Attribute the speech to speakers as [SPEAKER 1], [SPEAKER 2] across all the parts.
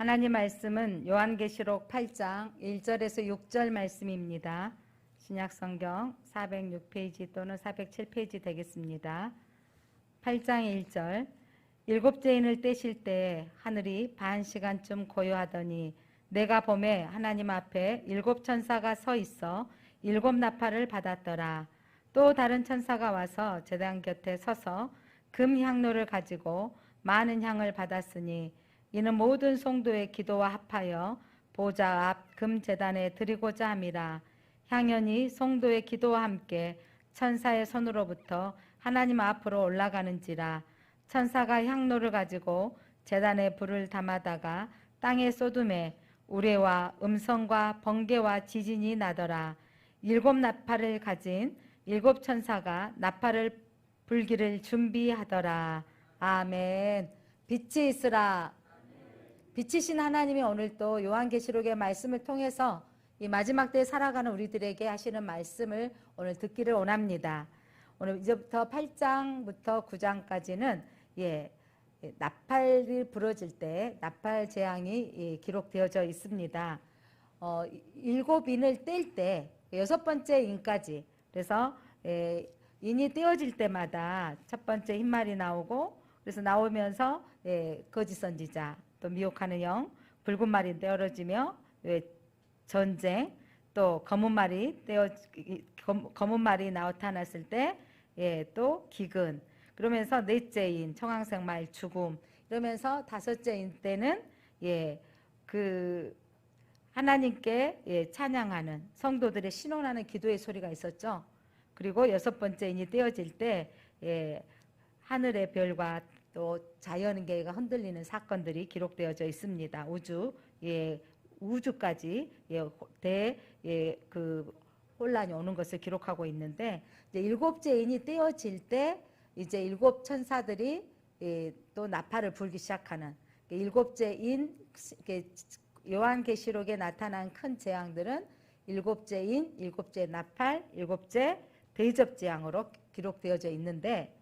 [SPEAKER 1] 하나님 말씀은 요한계시록 8장 1절에서 6절 말씀입니다. 신약성경 406페이지 또는 407페이지 되겠습니다. 8장 1절 일곱째 인을 떼실 때 하늘이 반 시간쯤 고요하더니 내가 보매 하나님 앞에 일곱 천사가 서 있어 일곱 나팔을 받았더라. 또 다른 천사가 와서 제단 곁에 서서 금 향로를 가지고 많은 향을 받았으니 이는 모든 성도의 기도와 합하여 보좌 앞 금제단에 드리고자 함이라. 향연이 성도의 기도와 함께 천사의 손으로부터 하나님 앞으로 올라가는지라. 천사가 향로를 가지고 제단에 불을 담아다가 땅에 쏟음에 우레와 음성과 번개와 지진이 나더라. 일곱 나팔을 가진 일곱 천사가 나팔을 불기를 준비하더라. 아멘. 빛이 있으라. 빛이신 하나님이 오늘 또 요한계시록의 말씀을 통해서 이 마지막 때에 살아가는 우리들에게 하시는 말씀을 오늘 듣기를 원합니다. 오늘 이제부터 8장부터 9장까지는 나팔이 부러질 때 나팔 재앙이 기록되어져 있습니다. 일곱 인을 뗄 때 여섯 번째 인까지, 그래서 인이 떼어질 때마다 첫 번째 흰말이 나오고, 그래서 나오면서 거짓 선지자, 또 미혹하는 영, 붉은 말이 떼어지며 전쟁, 또 검은 말이 나타났을 때 또 기근, 그러면서 넷째인 청황색 말 죽음, 이러면서 다섯째인 때는 그 하나님께 찬양하는 성도들의 신원하는 기도의 소리가 있었죠. 그리고 여섯 번째 인이 떼어질 때 하늘의 별과 또 자연계가 흔들리는 사건들이 기록되어져 있습니다. 우주까지 그 혼란이 오는 것을 기록하고 있는데, 이제 일곱째 인이 떼어질 때 이제 일곱 천사들이 또 나팔을 불기 시작하는, 일곱째 인, 요한계시록에 나타난 큰 재앙들은 일곱째 인, 일곱째 나팔, 일곱째 대접 재앙으로 기록되어져 있는데,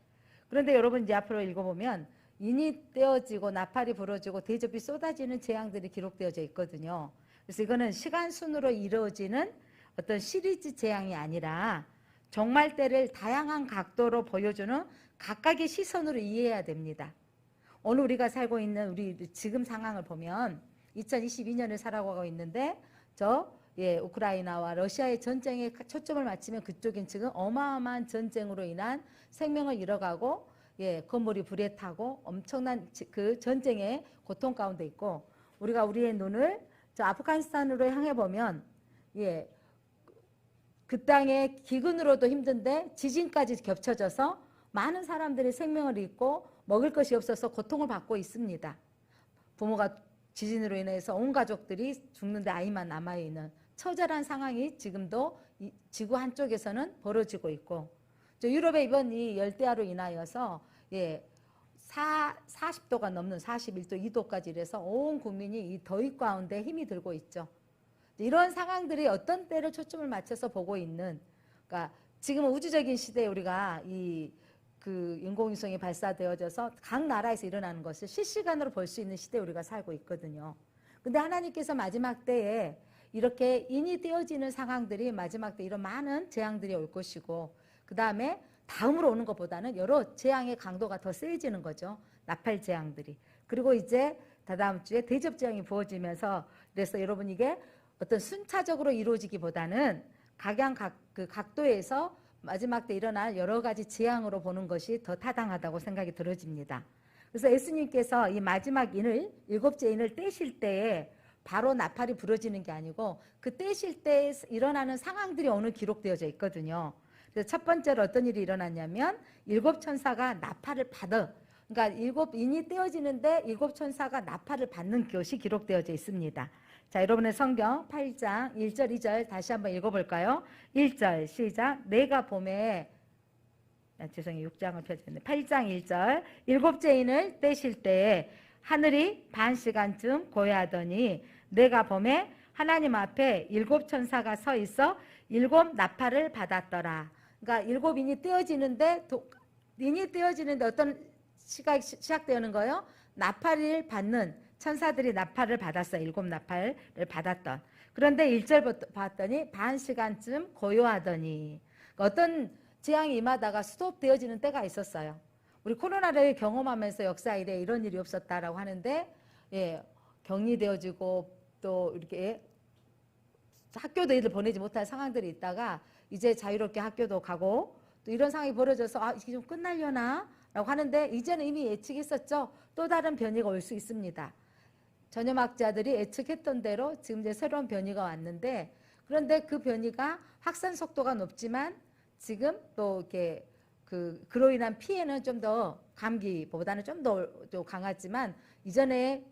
[SPEAKER 1] 그런데 여러분 이제 앞으로 읽어보면 인이 떼어지고 나팔이 부러지고 대접이 쏟아지는 재앙들이 기록되어져 있거든요. 그래서 이거는 시간 순으로 이루어지는 어떤 시리즈 재앙이 아니라 종말 때를 다양한 각도로 보여주는 각각의 시선으로 이해해야 됩니다. 오늘 우리가 살고 있는 우리 지금 상황을 보면 2022년을 살아가고 있는데 우크라이나와 러시아의 전쟁에 초점을 맞추면 그쪽인 지금 어마어마한 전쟁으로 인한 생명을 잃어가고 건물이 불에 타고 엄청난 그 전쟁의 고통 가운데 있고, 우리가 우리의 눈을 저 아프가니스탄으로 향해 보면 그 땅의 기근으로도 힘든데 지진까지 겹쳐져서 많은 사람들이 생명을 잃고 먹을 것이 없어서 고통을 받고 있습니다. 부모가 지진으로 인해서 온 가족들이 죽는데 아이만 남아있는 처절한 상황이 지금도 지구 한쪽에서는 벌어지고 있고, 유럽의 이번 이 열대야로 인하여서 40도가 넘는 41도, 2도까지 이래서 온 국민이 이 더위 가운데 힘이 들고 있죠. 이런 상황들이 어떤 때를 초점을 맞춰서 보고 있는, 그러니까 지금 우주적인 시대에 우리가 그 인공위성이 발사되어져서 각 나라에서 일어나는 것을 실시간으로 볼 수 있는 시대에 우리가 살고 있거든요. 근데 하나님께서 마지막 때에 이렇게 인이 떼어지는 상황들이 마지막 때 이런 많은 재앙들이 올 것이고, 그 다음에 다음으로 오는 것보다는 여러 재앙의 강도가 더 세지는 거죠. 나팔 재앙들이. 그리고 이제 다다음 주에 대접 재앙이 부어지면서, 그래서 여러분 이게 어떤 순차적으로 이루어지기보다는 그 각도에서 마지막 때 일어날 여러 가지 재앙으로 보는 것이 더 타당하다고 생각이 들어집니다. 그래서 예수님께서 이 마지막 인을, 일곱째 인을 떼실 때에 바로 나팔이 부러지는 게 아니고 그 떼실 때 일어나는 상황들이 오늘 기록되어져 있거든요. 그래서 첫 번째로 어떤 일이 일어났냐면 일곱 천사가 나팔을 받아, 그러니까 일곱 인이 떼어지는데 일곱 천사가 나팔을 받는 것이 기록되어져 있습니다. 자, 여러분의 성경 8장 1절 2절 다시 한번 읽어볼까요? 1절 시작. 내가 봄에, 죄송해요, 6장을 펴졌네. 8장 1절 일곱째 인을 떼실 때에 하늘이 반 시간쯤 고요하더니 내가 봄에 하나님 앞에 일곱 천사가 서 있어 일곱 나팔을 받았더라. 그러니까 일곱 인이 떼어지는데 어떤 시각되는 거예요? 나팔을 받는 천사들이 나팔을 받았어요. 7나팔을 받았던. 그런데 1절부터 봤더니 반 시간쯤 고요하더니 어떤 재앙이 임하다가 스톱되어지는 때가 있었어요. 우리 코로나를 경험하면서 역사 이래 이런 일이 없었다라고 하는데 예, 격리되어지고 또 이렇게 학교도 애들 보내지 못할 상황들이 있다가 이제 자유롭게 학교도 가고 또 이런 상황이 벌어져서 아 이게 좀 끝나려나? 라고 하는데 이제는 이미 예측했었죠. 또 다른 변이가 올 수 있습니다. 전염학자들이 예측했던 대로 지금 이제 새로운 변이가 왔는데 그런데 그 변이가 확산 속도가 높지만 지금 또 이렇게 그로 인한 피해는 좀 더 감기보다는 좀 더 강하지만 이전에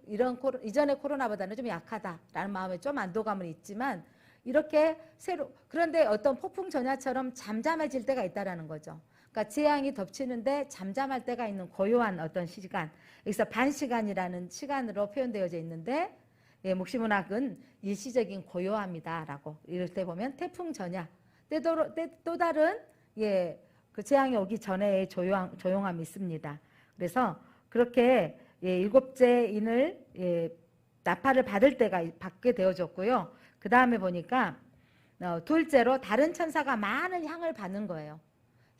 [SPEAKER 1] 코로나보다는 좀 약하다라는 마음에 좀 안도감은 있지만 이렇게 그런데 어떤 폭풍 전야처럼 잠잠해질 때가 있다라는 거죠. 그러니까 재앙이 덮치는데 잠잠할 때가 있는 고요한 어떤 시간. 여기서 반 시간이라는 시간으로 표현되어져 있는데 예, 묵시문학은 일시적인 고요함이다라고 이럴 때 보면 태풍 전야 또 다른 예, 그 재앙이 오기 전에 조용함이 있습니다. 그래서 그렇게 예, 7째 인을 예, 나팔을 받게 되어졌고요. 그 다음에 보니까 둘째로 다른 천사가 많은 향을 받는 거예요.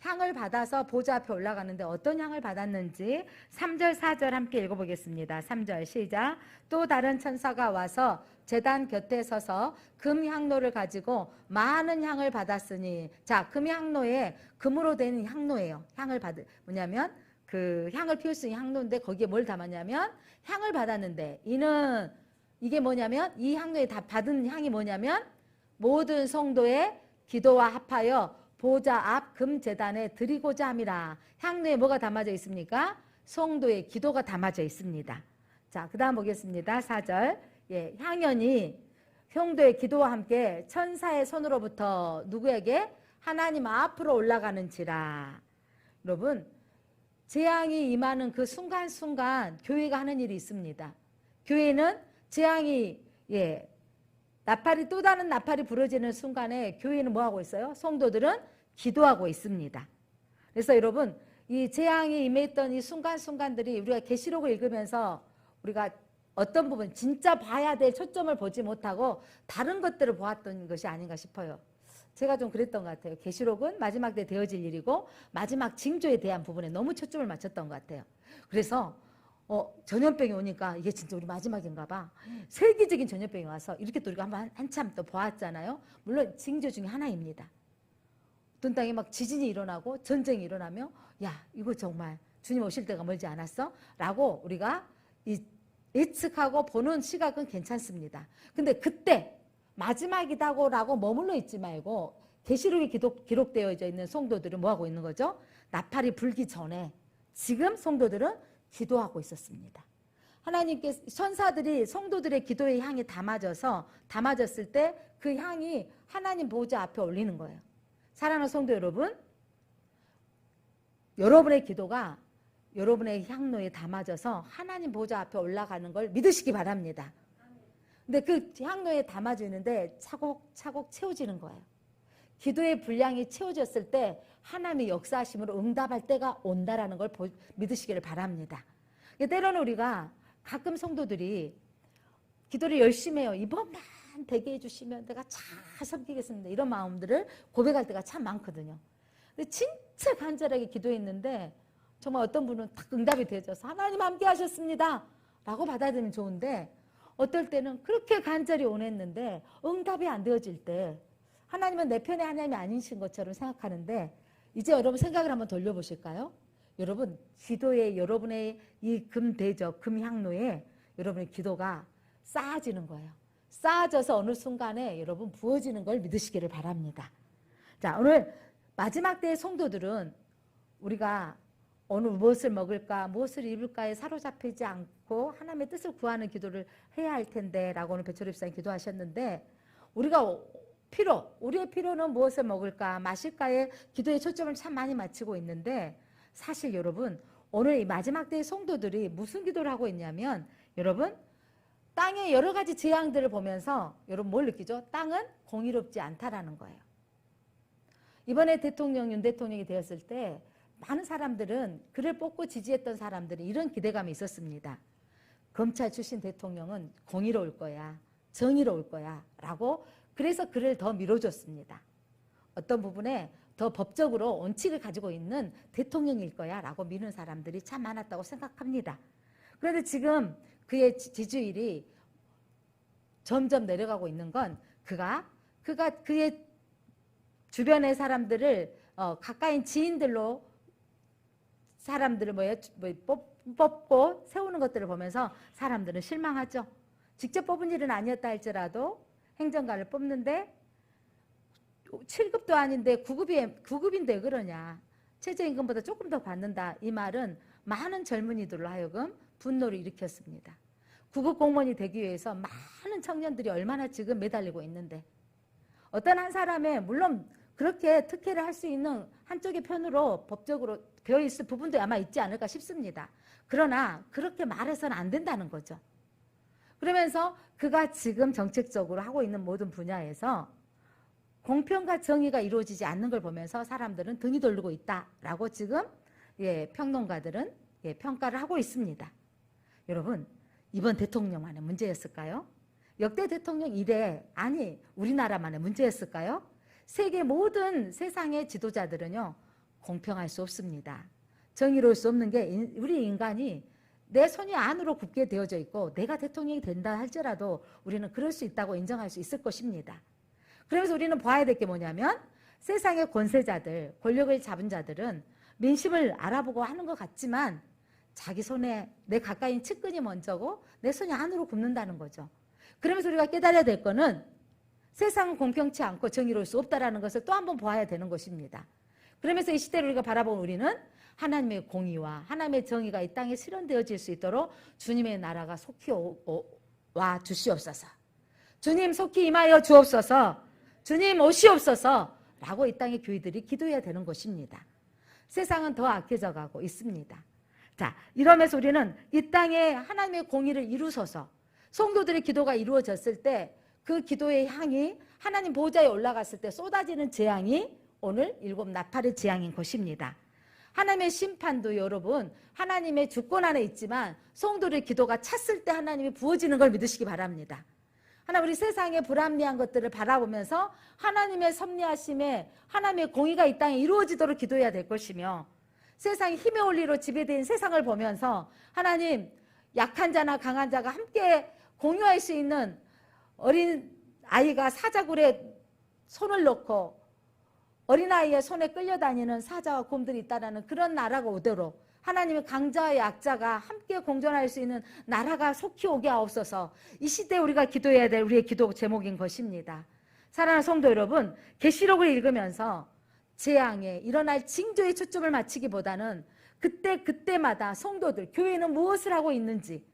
[SPEAKER 1] 향을 받아서 보좌 앞에 올라가는데 어떤 향을 받았는지 3절 4절 함께 읽어보겠습니다. 3절 시작. 또 다른 천사가 와서 제단 곁에 서서 금향로를 가지고 많은 향을 받았으니 자 금향로에 금으로 된 향로예요. 뭐냐면 그 향을 피울 수 있는 향로인데 거기에 뭘 담았냐면 향을 받았는데 이게 뭐냐면 이 향로에 다 받은 향이 뭐냐면 모든 성도의 기도와 합하여 보좌 앞 금제단에 드리고자 함이라. 향로에 뭐가 담아져 있습니까? 성도의 기도가 담아져 있습니다. 자, 그 다음 보겠습니다. 4절. 예, 향연이 성도의 기도와 함께 천사의 손으로부터 누구에게? 하나님 앞으로 올라가는지라. 여러분, 재앙이 임하는 그 순간순간 교회가 하는 일이 있습니다. 교회는 재앙이 또 다른 나팔이 부러지는 순간에 교회는 뭐하고 있어요? 성도들은 기도하고 있습니다. 그래서 여러분 이 재앙이 임했던 이 순간순간들이 우리가 계시록을 읽으면서 우리가 어떤 부분 진짜 봐야 될 초점을 보지 못하고 다른 것들을 보았던 것이 아닌가 싶어요. 제가 좀 그랬던 것 같아요. 계시록은 마지막 때 되어질 일이고 마지막 징조에 대한 부분에 너무 초점을 맞췄던 것 같아요. 그래서 전염병이 오니까 이게 진짜 우리 마지막인가 봐. 세계적인 전염병이 와서 이렇게 또 우리가 한참 또 보았잖아요. 물론 징조 중에 하나입니다. 어떤 땅에 막 지진이 일어나고 전쟁이 일어나며 야 이거 정말 주님 오실 때가 멀지 않았어? 라고 우리가 예측하고 보는 시각은 괜찮습니다. 근데 그때 마지막이다고 라고 머물러 있지 말고 계시록에 기록되어 있는 성도들은 뭐하고 있는 거죠? 나팔이 불기 전에 지금 성도들은 기도하고 있었습니다. 하나님께 천사들이 성도들의 기도의 향이 담아졌을 때 그 향이 하나님 보좌 앞에 올리는 거예요. 사랑하는 성도 여러분, 여러분의 기도가 여러분의 향로에 담아져서 하나님 보좌 앞에 올라가는 걸 믿으시기 바랍니다. 근데 그 향로에 담아지는데 차곡차곡 채워지는 거예요. 기도의 분량이 채워졌을 때 하나님의 역사하심으로 응답할 때가 온다라는 걸 믿으시기를 바랍니다. 때로는 우리가 가끔 성도들이 기도를 열심히 해요. 이번만 되게 해주시면 내가 잘 섬기겠습니다. 이런 마음들을 고백할 때가 참 많거든요. 근데 진짜 간절하게 기도했는데 정말 어떤 분은 딱 응답이 되어져서 하나님 함께 하셨습니다 라고 받아들이면 좋은데 어떨 때는 그렇게 간절히 원했는데 응답이 안 되어질 때 하나님은 내 편의 하나님이 아니신 것처럼 생각하는데 이제 여러분 생각을 한번 돌려보실까요? 여러분 기도에 여러분의 이 금대적 금향로에 여러분의 기도가 쌓아지는 거예요. 쌓아져서 어느 순간에 여러분 부어지는 걸 믿으시기를 바랍니다. 자, 오늘 마지막 때의 성도들은 우리가 오늘 무엇을 먹을까 무엇을 입을까에 사로잡히지 않고 하나님의 뜻을 구하는 기도를 해야 할 텐데 라고 오늘 배철 집사님 기도하셨는데 우리의 필요는 무엇을 먹을까 마실까에 기도의 초점을 참 많이 맞추고 있는데 사실 여러분 오늘 이 마지막 때의 성도들이 무슨 기도를 하고 있냐면 여러분 땅의 여러 가지 재앙들을 보면서 여러분 뭘 느끼죠? 땅은 공의롭지 않다라는 거예요. 이번에 윤 대통령이 되었을 때 많은 사람들은 그를 뽑고 지지했던 사람들이 이런 기대감이 있었습니다. 검찰 출신 대통령은 공의로울 거야, 정의로울 거야 라고 그래서 그를 더 밀어줬습니다. 어떤 부분에 더 법적으로 원칙을 가지고 있는 대통령일 거야 라고 미는 사람들이 참 많았다고 생각합니다. 그런데 지금 그의 지지율이 점점 내려가고 있는 건 그가 그의 주변의 사람들을 가까이 지인들로 사람들을 뽑고 세우는 것들을 보면서 사람들은 실망하죠. 직접 뽑은 일은 아니었다 할지라도 행정관을 뽑는데 7급도 아닌데 9급인데 왜 그러냐. 최저임금보다 조금 더 받는다. 이 말은 많은 젊은이들로 하여금 분노를 일으켰습니다. 9급 공무원이 되기 위해서 많은 청년들이 얼마나 지금 매달리고 있는데 어떤 한 사람의 물론 그렇게 특혜를 할 수 있는 한쪽의 편으로 법적으로 되어 있을 부분도 아마 있지 않을까 싶습니다. 그러나 그렇게 말해서는 안 된다는 거죠. 그러면서 그가 지금 정책적으로 하고 있는 모든 분야에서 공평과 정의가 이루어지지 않는 걸 보면서 사람들은 등이 돌리고 있다라고 지금 평론가들은 평가를 하고 있습니다. 여러분, 이번 대통령만의 문제였을까요? 역대 대통령 이래 아니 우리나라만의 문제였을까요? 세계 모든 세상의 지도자들은요 공평할 수 없습니다. 정의로울 수 없는 게 우리 인간이 내 손이 안으로 굳게 되어져 있고 내가 대통령이 된다 할지라도 우리는 그럴 수 있다고 인정할 수 있을 것입니다. 그러면서 우리는 봐야 될 게 뭐냐면 세상의 권세자들, 권력을 잡은 자들은 민심을 알아보고 하는 것 같지만 자기 손에 내 가까이인 측근이 먼저고 내 손이 안으로 굽는다는 거죠. 그러면서 우리가 깨달아야 될 거는 세상은 공평치 않고 정의로울 수 없다는 것을 또 한 번 보아야 되는 것입니다. 그러면서 이 시대를 우리가 바라본 우리는 하나님의 공의와 하나님의 정의가 이 땅에 실현되어질 수 있도록 주님의 나라가 속히 와 주시옵소서. 주님 속히 임하여 주옵소서. 주님 오시옵소서 라고 이 땅의 교회들이 기도해야 되는 것입니다. 세상은 더 악해져 가고 있습니다. 자, 이러면서 우리는 이 땅에 하나님의 공의를 이루소서. 성도들의 기도가 이루어졌을 때 그 기도의 향이 하나님 보좌에 올라갔을 때 쏟아지는 재앙이 오늘 7 나팔의 재앙인 것입니다. 하나님의 심판도 여러분 하나님의 주권 안에 있지만 성도들의 기도가 찼을 때 하나님이 부어지는 걸 믿으시기 바랍니다. 하나 우리 세상의 불합리한 것들을 바라보면서 하나님의 섭리하심에 하나님의 공의가 이 땅에 이루어지도록 기도해야 될 것이며 세상이 힘의 원리로 지배된 세상을 보면서 하나님 약한 자나 강한 자가 함께 공유할 수 있는 어린 아이가 사자굴에 손을 넣고 어린아이의 손에 끌려다니는 사자와 곰들이 있다는 그런 나라가 오도록 하나님의 강자와 약자가 함께 공존할 수 있는 나라가 속히 오게 하옵소서. 이 시대에 우리가 기도해야 될 우리의 기도 제목인 것입니다. 사랑하는 성도 여러분, 계시록을 읽으면서 재앙에 일어날 징조에 초점을 맞추기보다는 그때마다 성도들, 교회는 무엇을 하고 있는지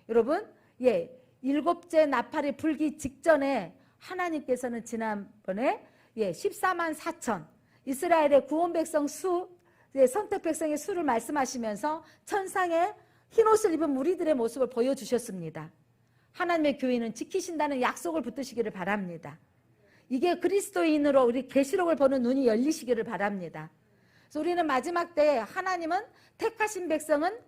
[SPEAKER 1] 여러분 7째 나팔이 불기 직전에 하나님께서는 지난번에 14만 4천 이스라엘의 구원 백성 수 선택 백성의 수를 말씀하시면서 천상에 흰옷을 입은 무리들의 모습을 보여주셨습니다. 하나님의 교회는 지키신다는 약속을 붙드시기를 바랍니다. 이게 그리스도인으로 우리 계시록을 보는 눈이 열리시기를 바랍니다. 그래서 우리는 마지막 때에 하나님은 택하신 백성은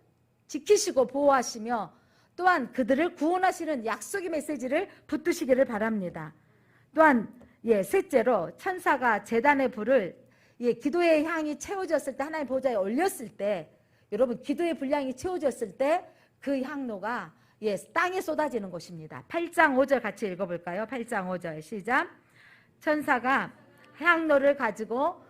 [SPEAKER 1] 지키시고 보호하시며 또한 그들을 구원하시는 약속의 메시지를 붙드시기를 바랍니다. 또한 셋째로 천사가 제단의 불을 기도의 향이 채워졌을 때 하나님 보좌에 올렸을 때 여러분 기도의 분량이 채워졌을 때 그 향로가 땅에 쏟아지는 것입니다. 8장 5절 같이 읽어볼까요? 8장 5절 시작. 천사가 향로를 가지고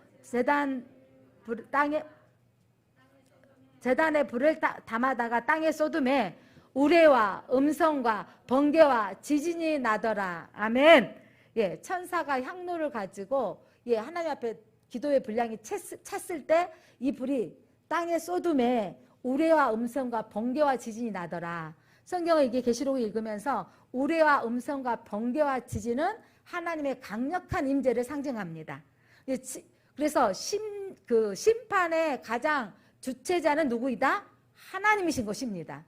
[SPEAKER 1] 제단의 불을 담아다가 땅에 쏟음에 우레와 음성과 번개와 지진이 나더라. 아멘. 천사가 향로를 가지고 하나님 앞에 기도의 분량이 찼을 때 이 불이 땅에 쏟음에 우레와 음성과 번개와 지진이 나더라. 성경을 이게 계시록을 읽으면서 우레와 음성과 번개와 지진은 하나님의 강력한 임재를 상징합니다. 그래서 심판의 가장 주체자는 누구이다? 하나님이신 것입니다.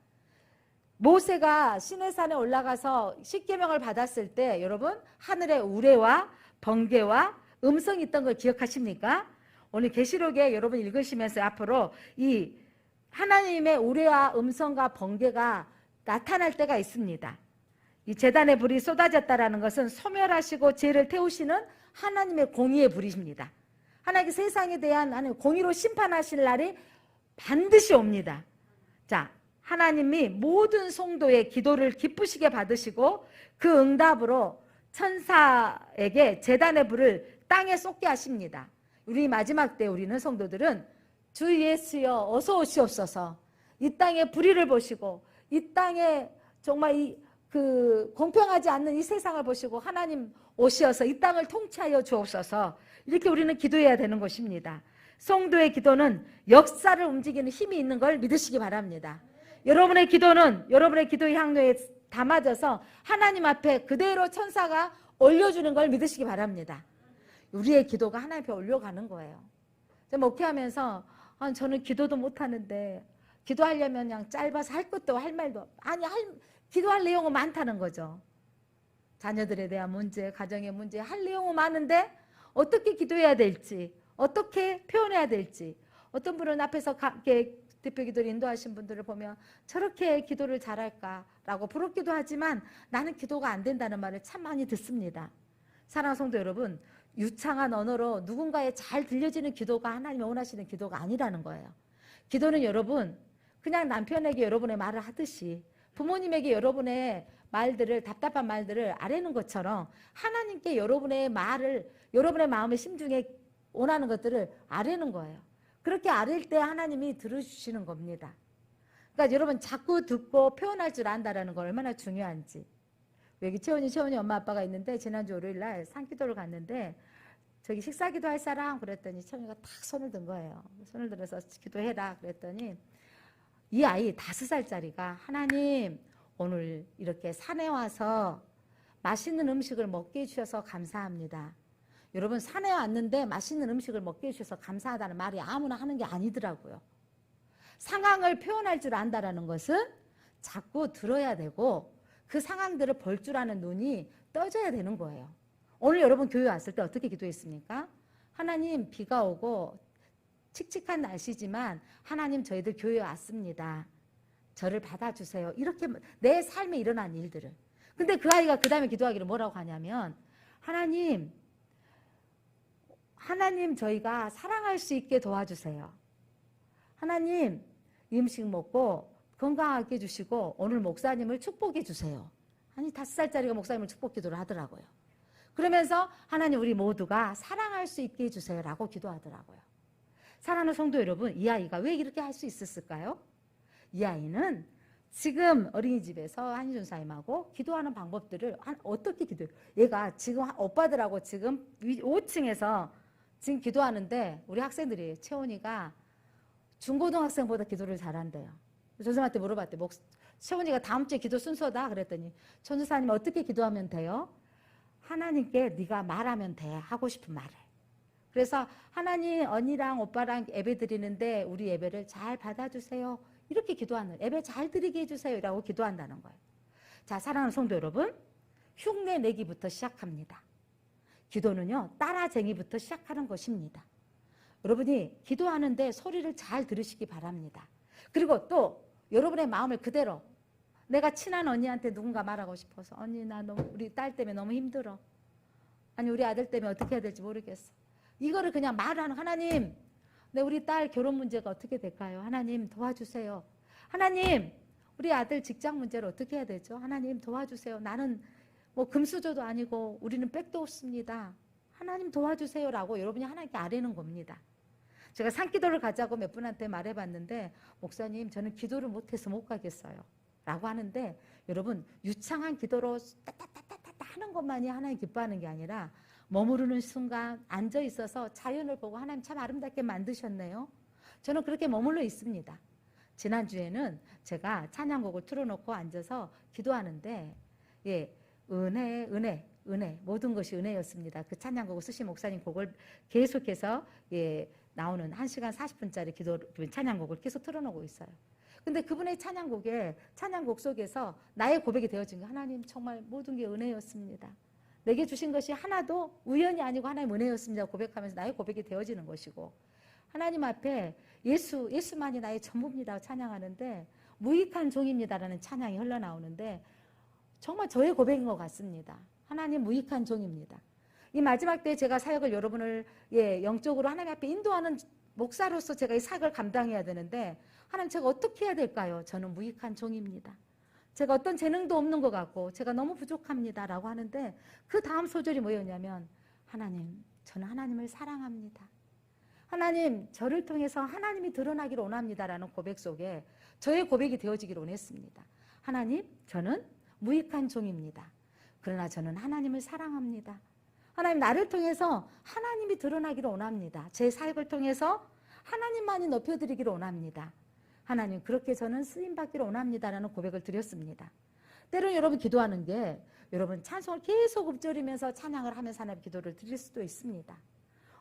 [SPEAKER 1] 모세가 시내산에 올라가서 십계명을 받았을 때 여러분 하늘에 우레와 번개와 음성이 있던 걸 기억하십니까? 오늘 계시록에 여러분 읽으시면서 앞으로 이 하나님의 우레와 음성과 번개가 나타날 때가 있습니다. 이 제단의 불이 쏟아졌다라는 것은 소멸하시고 죄를 태우시는 하나님의 공의의 불이십니다. 하나님의 세상에 대한 공의로 심판하실 날이 반드시 옵니다. 자, 하나님이 모든 성도의 기도를 기쁘시게 받으시고 그 응답으로 천사에게 제단의 불을 땅에 쏟게 하십니다. 우리 마지막 때 우리는 성도들은 주 예수여 어서 오시옵소서, 이 땅에 불의를 보시고 이 땅에 정말 공평하지 않는 이 세상을 보시고 하나님 오시어서 이 땅을 통치하여 주옵소서, 이렇게 우리는 기도해야 되는 것입니다. 성도의 기도는 역사를 움직이는 힘이 있는 걸 믿으시기 바랍니다. 여러분의 기도는 여러분의 기도의 향로에 담아져서 하나님 앞에 그대로 천사가 올려주는 걸 믿으시기 바랍니다. 우리의 기도가 하나님 앞에 올려가는 거예요. 목회하면서 저는 기도도 못하는데 기도하려면 그냥 짧아서 할 것도 할 말도 기도할 내용은 많다는 거죠. 자녀들에 대한 문제, 가정의 문제, 할 내용은 많은데 어떻게 기도해야 될지, 어떻게 표현해야 될지. 어떤 분은 앞에서 대표 기도를 인도하신 분들을 보면 저렇게 기도를 잘할까라고 부럽기도 하지만 나는 기도가 안 된다는 말을 참 많이 듣습니다. 사랑하는 성도 여러분, 유창한 언어로 누군가에 잘 들려지는 기도가 하나님이 원하시는 기도가 아니라는 거예요. 기도는 여러분 그냥 남편에게 여러분의 말을 하듯이, 부모님에게 여러분의 말들을, 답답한 말들을 아뢰는 것처럼 하나님께 여러분의 말을, 여러분의 마음의 심중에 원하는 것들을 아뢰는 거예요. 그렇게 아뢰일 때 하나님이 들어주시는 겁니다. 그러니까 여러분 자꾸 듣고 표현할 줄 안다는 건 얼마나 중요한지. 여기 채원이 엄마 아빠가 있는데 지난주 월요일날 산기도를 갔는데 저기 식사기도 할 사람 그랬더니 채원이가 탁 손을 든 거예요. 손을 들어서 기도해라 그랬더니 이 아이 5살짜리가 하나님 오늘 이렇게 산에 와서 맛있는 음식을 먹게 해주셔서 감사합니다. 여러분 산에 왔는데 맛있는 음식을 먹게 해주셔서 감사하다는 말이 아무나 하는 게 아니더라고요. 상황을 표현할 줄 안다는 것은 자꾸 들어야 되고 그 상황들을 볼 줄 아는 눈이 떠져야 되는 거예요. 오늘 여러분 교회 왔을 때 어떻게 기도했습니까? 하나님 비가 오고 칙칙한 날씨지만 하나님 저희들 교회에 왔습니다. 저를 받아주세요. 이렇게 내 삶에 일어난 일들을. 근데 그 아이가 그 다음에 기도하기를 뭐라고 하냐면 하나님 저희가 사랑할 수 있게 도와주세요. 하나님 이 음식 먹고 건강하게 해주시고 오늘 목사님을 축복해 주세요. 아니 5살짜리가 목사님을 축복 기도를 하더라고요. 그러면서 하나님 우리 모두가 사랑할 수 있게 해주세요 라고 기도하더라고요. 사랑하는 성도 여러분, 이 아이가 왜 이렇게 할 수 있었을까요? 이 아이는 지금 어린이집에서 한희준 선생님하고 기도하는 방법들을 어떻게 기도해요? 얘가 지금 오빠들하고 지금 5층에서 지금 기도하는데 우리 학생들이 채원이가 중고등학생보다 기도를 잘한대요. 선생님한테 물어봤대요. 채원이가 다음 주에 기도 순서다 그랬더니 천주사님 어떻게 기도하면 돼요? 하나님께 네가 말하면 돼. 하고 싶은 말을. 그래서 하나님 언니랑 오빠랑 예배 드리는데 우리 예배를 잘 받아주세요. 이렇게 기도하는, 예배 잘 드리게 해주세요 라고 기도한다는 거예요. 자, 사랑하는 성도 여러분, 흉내 내기부터 시작합니다. 기도는요 따라쟁이부터 시작하는 것입니다. 여러분이 기도하는데 소리를 잘 들으시기 바랍니다. 그리고 또 여러분의 마음을 그대로, 내가 친한 언니한테 누군가 말하고 싶어서 언니 나 너무 우리 딸 때문에 너무 힘들어, 아니 우리 아들 때문에 어떻게 해야 될지 모르겠어, 이거를 그냥 말하는, 하나님 우리 딸 결혼 문제가 어떻게 될까요? 하나님 도와주세요. 하나님 우리 아들 직장 문제를 어떻게 해야 되죠? 하나님 도와주세요. 나는 뭐 금수저도 아니고 우리는 백도 없습니다. 하나님 도와주세요 라고 여러분이 하나님께 아뢰는 겁니다. 제가 산기도를 가자고 몇 분한테 말해봤는데 목사님 저는 기도를 못해서 못 가겠어요 라고 하는데, 여러분 유창한 기도로 따따따따따 하는 것만이 하나님 기뻐하는 게 아니라 머무르는 순간 앉아있어서 자연을 보고 하나님 참 아름답게 만드셨네요. 저는 그렇게 머물러 있습니다. 지난주에는 제가 찬양곡을 틀어놓고 앉아서 기도하는데 은혜 모든 것이 은혜였습니다. 그 찬양곡을 쓰신 목사님 곡을 계속해서 나오는 1시간 40분짜리 기도 찬양곡을 계속 틀어놓고 있어요. 근데 그분의 찬양곡 속에서 나의 고백이 되어진 게 하나님 정말 모든 게 은혜였습니다. 내게 주신 것이 하나도 우연이 아니고 하나님 은혜였습니다 고백하면서 나의 고백이 되어지는 것이고, 하나님 앞에 예수만이 나의 전부입니다 찬양하는데 무익한 종입니다라는 찬양이 흘러나오는데 정말 저의 고백인 것 같습니다. 하나님 무익한 종입니다. 이 마지막 때에 제가 사역을 여러분을 영적으로 하나님 앞에 인도하는 목사로서 제가 이 사역을 감당해야 되는데 하나님 제가 어떻게 해야 될까요? 저는 무익한 종입니다. 제가 어떤 재능도 없는 것 같고 제가 너무 부족합니다 라고 하는데 그 다음 소절이 뭐였냐면 하나님 저는 하나님을 사랑합니다. 하나님 저를 통해서 하나님이 드러나기를 원합니다 라는 고백 속에 저의 고백이 되어지기를 원했습니다. 하나님 저는 무익한 종입니다. 그러나 저는 하나님을 사랑합니다. 하나님 나를 통해서 하나님이 드러나기를 원합니다. 제 사역을 통해서 하나님만이 높여드리기를 원합니다. 하나님 그렇게 저는 쓰임받기를 원합니다라는 고백을 드렸습니다. 때로는 여러분 기도하는 게 여러분 찬송을 계속 읊조리면서 찬양을 하면서 하나님 기도를 드릴 수도 있습니다.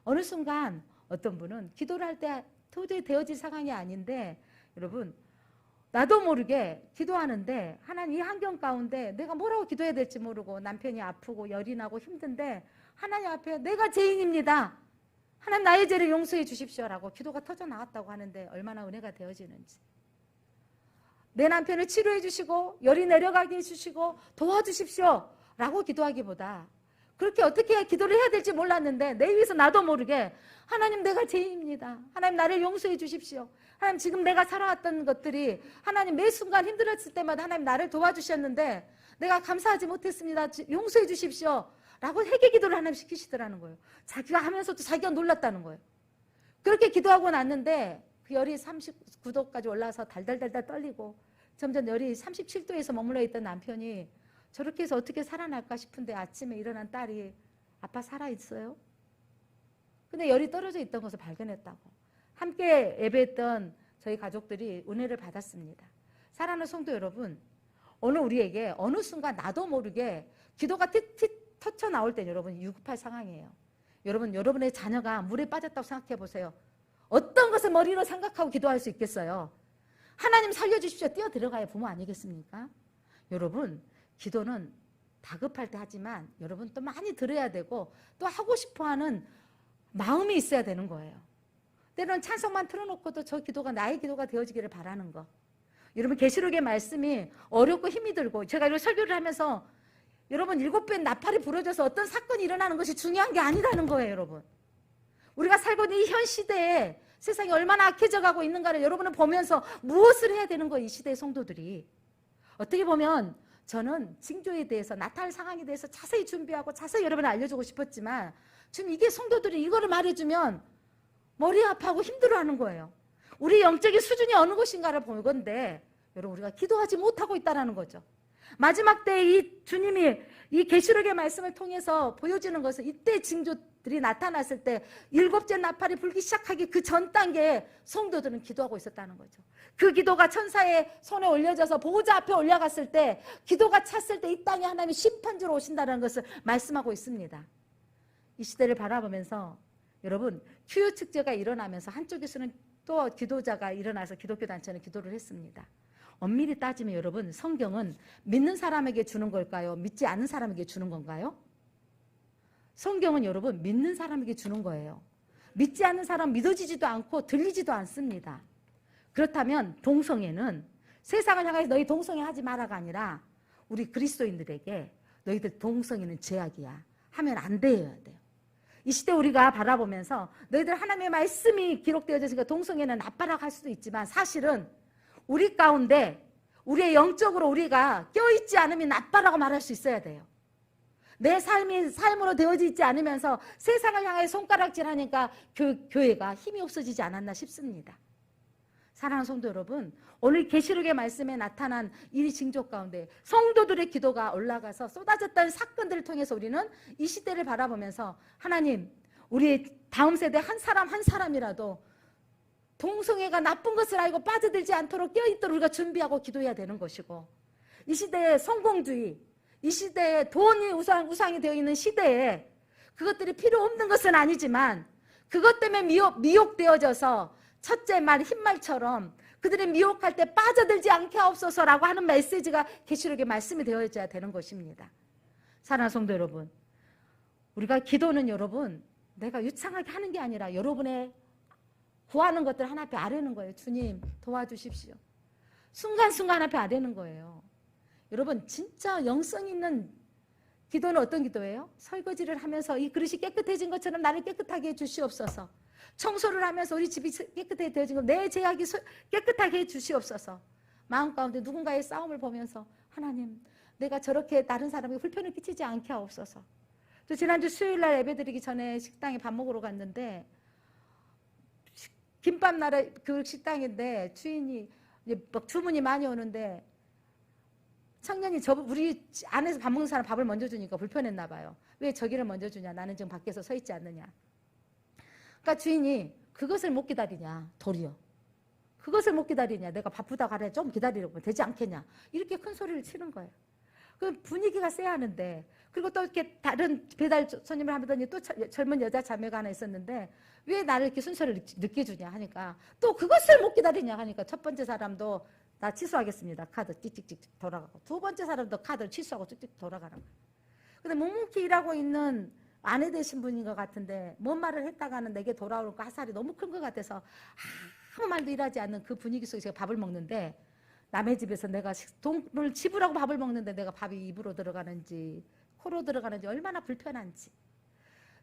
[SPEAKER 1] 어느 순간 어떤 분은 기도를 할 때 도저히 되어질 상황이 아닌데 여러분 나도 모르게 기도하는데 하나님 이 환경 가운데 내가 뭐라고 기도해야 될지 모르고 남편이 아프고 열이 나고 힘든데 하나님 앞에 내가 죄인입니다. 하나님 나의 죄를 용서해 주십시오라고 기도가 터져 나왔다고 하는데 얼마나 은혜가 되어지는지. 내 남편을 치료해 주시고 열이 내려가게 해주시고 도와주십시오 라고 기도하기보다 그렇게 어떻게 기도를 해야 될지 몰랐는데 내 위해서 나도 모르게 하나님 내가 죄인입니다. 하나님 나를 용서해 주십시오. 하나님 지금 내가 살아왔던 것들이 하나님 매 순간 힘들었을 때마다 하나님 나를 도와주셨는데 내가 감사하지 못했습니다. 용서해 주십시오 라고 회개 기도를 하나님 시키시더라는 거예요. 자기가 하면서도 자기가 놀랐다는 거예요. 그렇게 기도하고 났는데 그 열이 39도까지 올라서 달달달달 떨리고 점점 열이 37도에서 머물러 있던 남편이 저렇게 해서 어떻게 살아날까 싶은데 아침에 일어난 딸이 아빠 살아있어요? 근데 열이 떨어져 있던 것을 발견했다고. 함께 예배했던 저희 가족들이 은혜를 받았습니다. 사랑하는 성도 여러분, 오늘 우리에게 어느 순간 나도 모르게 기도가 터쳐 나올 때 여러분 위급할 상황이에요. 여러분의 자녀가 물에 빠졌다고 생각해 보세요. 어떤 것을 머리로 생각하고 기도할 수 있겠어요? 하나님 살려주십시오. 뛰어 들어가야 부모 아니겠습니까? 여러분 기도는 다급할 때 하지만 여러분 또 많이 들어야 되고 또 하고 싶어하는 마음이 있어야 되는 거예요. 때로는 찬송만 틀어놓고도 저 기도가 나의 기도가 되어지기를 바라는 거. 여러분 계시록의 말씀이 어렵고 힘이 들고 제가 이런 설교를 하면서 여러분 7배 나팔이 부러져서 어떤 사건이 일어나는 것이 중요한 게 아니라는 거예요. 여러분 우리가 살고 있는 이 현 시대에 세상이 얼마나 악해져 가고 있는가를 여러분은 보면서 무엇을 해야 되는 거예요. 이 시대의 성도들이. 어떻게 보면 저는 징조에 대해서 나타날 상황에 대해서 자세히 준비하고 자세히 여러분을 알려주고 싶었지만 지금 이게 성도들이 이거를 말해주면 머리 아파하고 힘들어하는 거예요. 우리 영적인 수준이 어느 곳인가를 보건데 여러분 우리가 기도하지 못하고 있다는 거죠. 마지막 때 이 주님이 이 계시록의 말씀을 통해서 보여주는 것은 이때 징조들이 나타났을 때 7째 나팔이 불기 시작하기 그 전 단계에 성도들은 기도하고 있었다는 거죠. 그 기도가 천사의 손에 올려져서 보호자 앞에 올라갔을 때 기도가 찼을 때 이 땅에 하나님이 심판주로 오신다는 것을 말씀하고 있습니다. 이 시대를 바라보면서 여러분 휴유 축제가 일어나면서 한쪽에서는 또 기도자가 일어나서 기독교 단체는 기도를 했습니다. 엄밀히 따지면 여러분 성경은 믿는 사람에게 주는 걸까요? 믿지 않는 사람에게 주는 건가요? 성경은 여러분 믿는 사람에게 주는 거예요. 믿지 않는 사람 믿어지지도 않고 들리지도 않습니다. 그렇다면 동성애는 세상을 향해서 너희 동성애 하지 마라가 아니라 우리 그리스도인들에게 너희들 동성애는 죄악이야 하면 안 돼야 돼요. 이 시대 우리가 바라보면서 너희들 하나님의 말씀이 기록되어져 있으니까 동성애는 나빠라고 할 수도 있지만 사실은 우리 가운데 우리의 영적으로 우리가 껴있지 않으면 나빠라고 말할 수 있어야 돼요. 내 삶이 삶으로 되어져 있지 않으면서 세상을 향해 손가락질하니까 교회가 힘이 없어지지 않았나 싶습니다. 사랑하는 성도 여러분, 오늘 계시록의 말씀에 나타난 이 징조 가운데 성도들의 기도가 올라가서 쏟아졌던 사건들을 통해서 우리는 이 시대를 바라보면서 하나님, 우리 다음 세대 한 사람 한 사람이라도 동성애가 나쁜 것을 알고 빠져들지 않도록 껴있도록 우리가 준비하고 기도해야 되는 것이고, 이 시대의 성공주의, 이 시대에 돈이 우상이 되어 있는 시대에 그것들이 필요 없는 것은 아니지만 그것 때문에 미혹되어져서 첫째 말 흰말처럼 그들이 미혹할 때 빠져들지 않게 하옵소서라고 하는 메시지가 계시록의 말씀이 되어져야 되는 것입니다. 사랑하는 성도 여러분, 우리가 기도는 여러분 내가 유창하게 하는 게 아니라 여러분의 구하는 것들 하나 앞에 아뢰는 거예요. 주님 도와주십시오. 순간순간 앞에 안 되는 거예요. 여러분 진짜 영성 있는 기도는 어떤 기도예요? 설거지를 하면서 이 그릇이 깨끗해진 것처럼 나를 깨끗하게 해 주시옵소서. 청소를 하면서 우리 집이 깨끗하게 되어진 것, 내 제약이 깨끗하게 해 주시옵소서. 마음 가운데 누군가의 싸움을 보면서 하나님, 내가 저렇게 다른 사람에게 불편을 끼치지 않게 하옵소서. 또 지난주 수요일날 예배드리기 전에 식당에 밥 먹으러 갔는데 김밥 나라 그 식당인데 주인이 막 주문이 많이 오는데 청년이 우리 안에서 밥 먹는 사람 밥을 먼저 주니까 불편했나 봐요. 왜 저기를 먼저 주냐? 나는 지금 밖에서 서 있지 않느냐? 그러니까 주인이 그것을 못 기다리냐? 도리어. 그것을 못 기다리냐? 내가 바쁘다 가래 좀 기다리려고 되지 않겠냐? 이렇게 큰 소리를 치는 거예요. 그 분위기가 세야 하는데, 그리고 또 이렇게 다른 배달 손님을 하더니 또 젊은 여자 자매가 하나 있었는데 왜 나를 이렇게 순서를 늦게 주냐 하니까 또 그것을 못 기다리냐 하니까 첫 번째 사람도 나 취소하겠습니다. 카드 찍찍찍 돌아가고, 두 번째 사람도 카드를 취소하고 찍찍 돌아가는 거예요. 근데 묵묵히 일하고 있는 아내 되신 분인 것 같은데 뭔 말을 했다가는 내게 돌아오는 그 화살이 너무 큰 것 같아서 아무 말도 일하지 않는 그 분위기 속에서 제가 밥을 먹는데, 남의 집에서 내가 돈을 지불하고 밥을 먹는데 내가 밥이 입으로 들어가는지 코로 들어가는지 얼마나 불편한지,